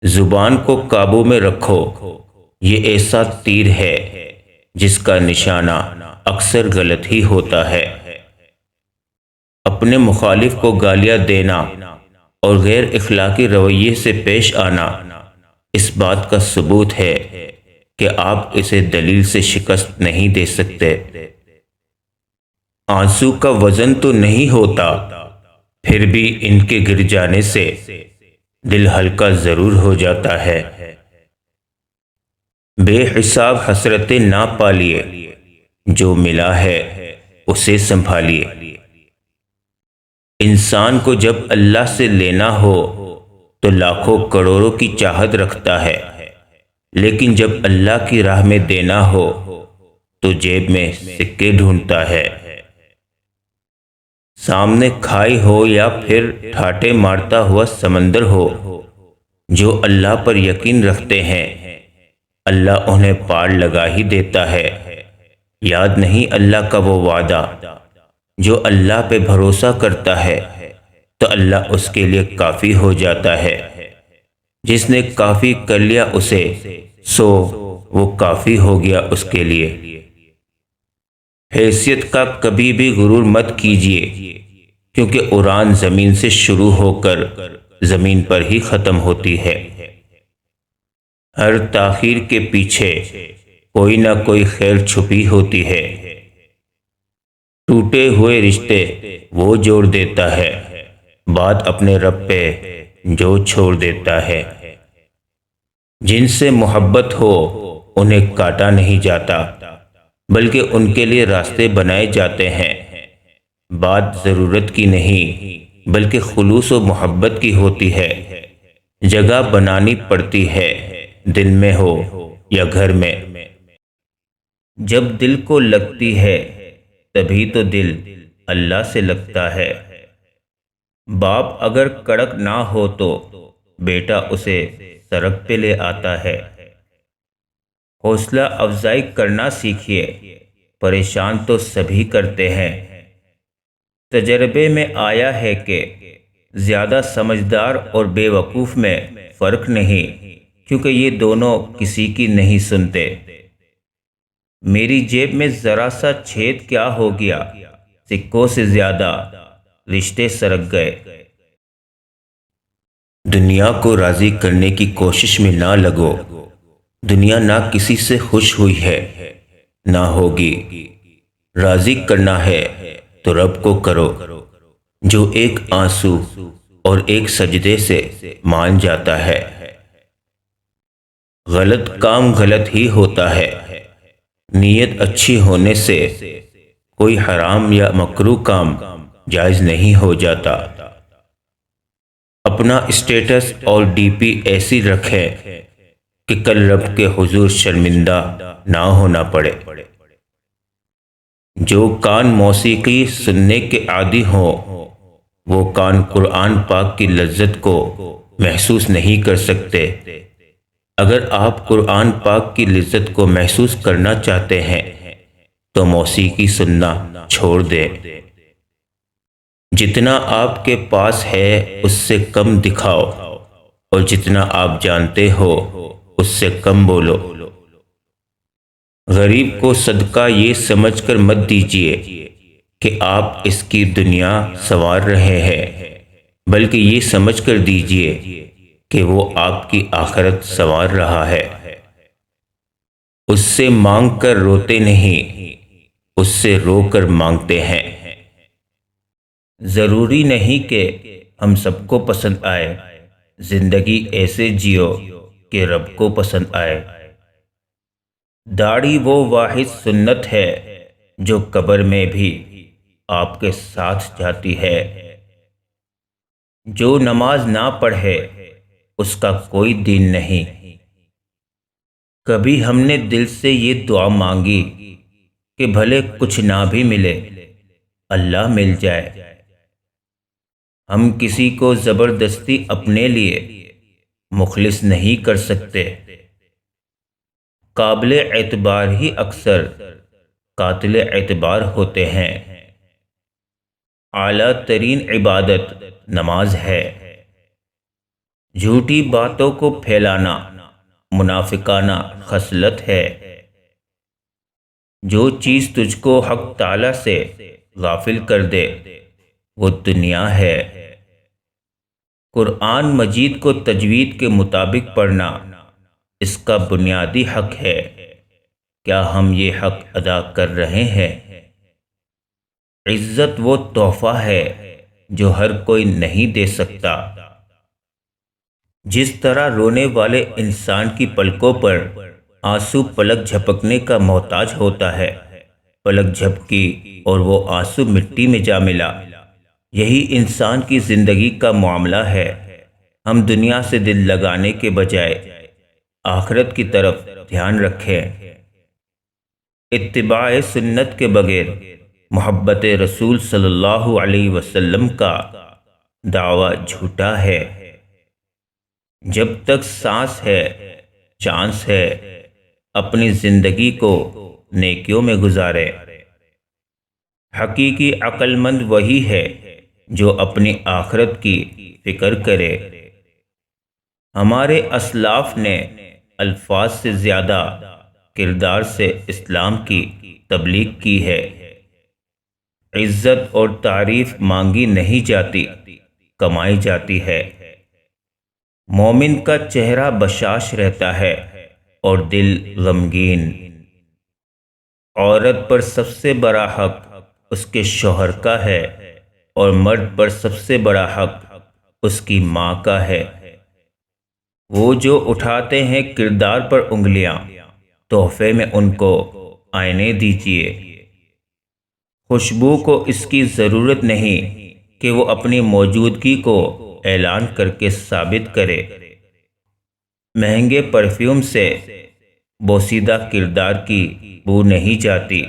زبان کو قابو میں رکھو، یہ ایسا تیر ہے جس کا نشانہ اکثر غلط ہی ہوتا ہے۔ اپنے مخالف کو گالیاں دینا اور غیر اخلاقی رویے سے پیش آنا اس بات کا ثبوت ہے کہ آپ اسے دلیل سے شکست نہیں دے سکتے۔ آنسو کا وزن تو نہیں ہوتا، پھر بھی ان کے گر جانے سے دل ہلکا ضرور ہو جاتا ہے۔ بے حساب حسرتیں نہ پالیے، جو ملا ہے اسے سنبھالیے۔ انسان کو جب اللہ سے لینا ہو تو لاکھوں کروڑوں کی چاہت رکھتا ہے، لیکن جب اللہ کی راہ میں دینا ہو تو جیب میں سکے ڈھونڈتا ہے۔ سامنے کھائی ہو یا پھر ٹھاٹے مارتا ہوا سمندر ہو، جو اللہ پر یقین رکھتے ہیں اللہ انہیں پار لگا ہی دیتا ہے۔ یاد نہیں اللہ کا وہ وعدہ، جو اللہ پہ بھروسہ کرتا ہے تو اللہ اس کے لیے کافی ہو جاتا ہے۔ جس نے کافی کر لیا اسے، سو وہ کافی ہو گیا اس کے لیے۔ حیثیت کا کبھی بھی غرور مت کیجیے، کیونکہ اڑان زمین سے شروع ہو کر زمین پر ہی ختم ہوتی ہے۔ ہر تاخیر کے پیچھے کوئی نہ کوئی خیر چھپی ہوتی ہے۔ ٹوٹے ہوئے رشتے وہ جوڑ دیتا ہے، بات اپنے رب پہ جو چھوڑ دیتا ہے۔ جن سے محبت ہو انہیں کاٹا نہیں جاتا، بلکہ ان کے لیے راستے بنائے جاتے ہیں۔ بات ضرورت کی نہیں بلکہ خلوص و محبت کی ہوتی ہے۔ جگہ بنانی پڑتی ہے، دل میں ہو یا گھر میں۔ جب دل کو لگتی ہے تبھی تو دل اللہ سے لگتا ہے۔ باپ اگر کڑک نہ ہو تو بیٹا اسے سڑک پہ لے آتا ہے۔ حوصلہ افزائی کرنا سیکھیے، پریشان تو سبھی کرتے ہیں۔ تجربے میں آیا ہے کہ زیادہ سمجھدار اور بے وقوف میں فرق نہیں، کیونکہ یہ دونوں کسی کی نہیں سنتے۔ میری جیب میں ذرا سا چھید کیا ہو گیا، سکوں سے زیادہ رشتے سرک گئے۔ دنیا کو راضی کرنے کی کوشش میں نہ لگو، دنیا نہ کسی سے خوش ہوئی ہے نہ ہوگی۔ راضی کرنا ہے تو رب کو کرو، جو ایک آنسو اور ایک سجدے سے مان جاتا ہے۔ غلط کام غلط ہی ہوتا ہے، نیت اچھی ہونے سے کوئی حرام یا مکروہ کام جائز نہیں ہو جاتا۔ اپنا اسٹیٹس اور ڈی پی ایسی رکھیں کہ کل رب کے حضور شرمندہ نہ ہونا پڑے۔ جو کان موسیقی سننے کے عادی ہوں وہ کان قرآن پاک کی لذت کو محسوس نہیں کر سکتے۔ اگر آپ قرآن پاک کی لذت کو محسوس کرنا چاہتے ہیں تو موسیقی سننا چھوڑ دیں۔ جتنا آپ کے پاس ہے اس سے کم دکھاؤ، اور جتنا آپ جانتے ہو اس سے کم بولو۔ غریب کو صدقہ یہ سمجھ کر مت دیجیے کہ آپ اس کی دنیا سنوار رہے ہیں، بلکہ یہ سمجھ کر دیجیے کہ وہ آپ کی آخرت سنوار رہا ہے۔ اس سے مانگ کر روتے نہیں، اس سے رو کر مانگتے ہیں۔ ضروری نہیں کہ ہم سب کو پسند آئے، زندگی ایسے جیو کہ رب کو پسند آئے۔ داڑھی وہ واحد سنت ہے جو قبر میں بھی آپ کے ساتھ جاتی ہے۔ جو نماز نہ پڑھے اس کا کوئی دین نہیں۔ کبھی ہم نے دل سے یہ دعا مانگی کہ بھلے کچھ نہ بھی ملے، اللہ مل جائے۔ ہم کسی کو زبردستی اپنے لیے مخلص نہیں کر سکتے۔ قابل اعتبار ہی اکثر قاتل اعتبار ہوتے ہیں۔ اعلیٰ ترین عبادت نماز ہے۔ جھوٹی باتوں کو پھیلانا منافقانہ خصلت ہے۔ جو چیز تجھ کو حق تعالی سے غافل کر دے وہ دنیا ہے۔ قرآن مجید کو تجوید کے مطابق پڑھنا اس کا بنیادی حق ہے۔ کیا ہم یہ حق ادا کر رہے ہیں؟ عزت وہ تحفہ ہے جو ہر کوئی نہیں دے سکتا۔ جس طرح رونے والے انسان کی پلکوں پر آنسو پلک جھپکنے کا محتاج ہوتا ہے، پلک جھپکی اور وہ آنسو مٹی میں جا ملا، یہی انسان کی زندگی کا معاملہ ہے۔ ہم دنیا سے دل لگانے کے بجائے آخرت کی طرف دھیان رکھیں۔ اتباع سنت کے بغیر محبت رسول صلی اللہ علیہ وسلم کا دعویٰ جھوٹا ہے۔ جب تک سانس ہے، چانس ہے، اپنی زندگی کو نیکیوں میں گزارے۔ حقیقی عقل مند وہی ہے جو اپنی آخرت کی فکر کرے۔ ہمارے اسلاف نے الفاظ سے زیادہ کردار سے اسلام کی تبلیغ کی ہے۔ عزت اور تعریف مانگی نہیں جاتی، کمائی جاتی ہے۔ مومن کا چہرہ بشاش رہتا ہے اور دل غمگین۔ عورت پر سب سے بڑا حق اس کے شوہر کا ہے اور مرد پر سب سے بڑا حق اس کی ماں کا ہے۔ وہ جو اٹھاتے ہیں کردار پر انگلیاں، تحفے میں ان کو آئینے دیجیے۔ خوشبو کو اس کی ضرورت نہیں کہ وہ اپنی موجودگی کو اعلان کر کے ثابت کرے۔ مہنگے پرفیوم سے بوسیدہ کردار کی بو نہیں جاتی۔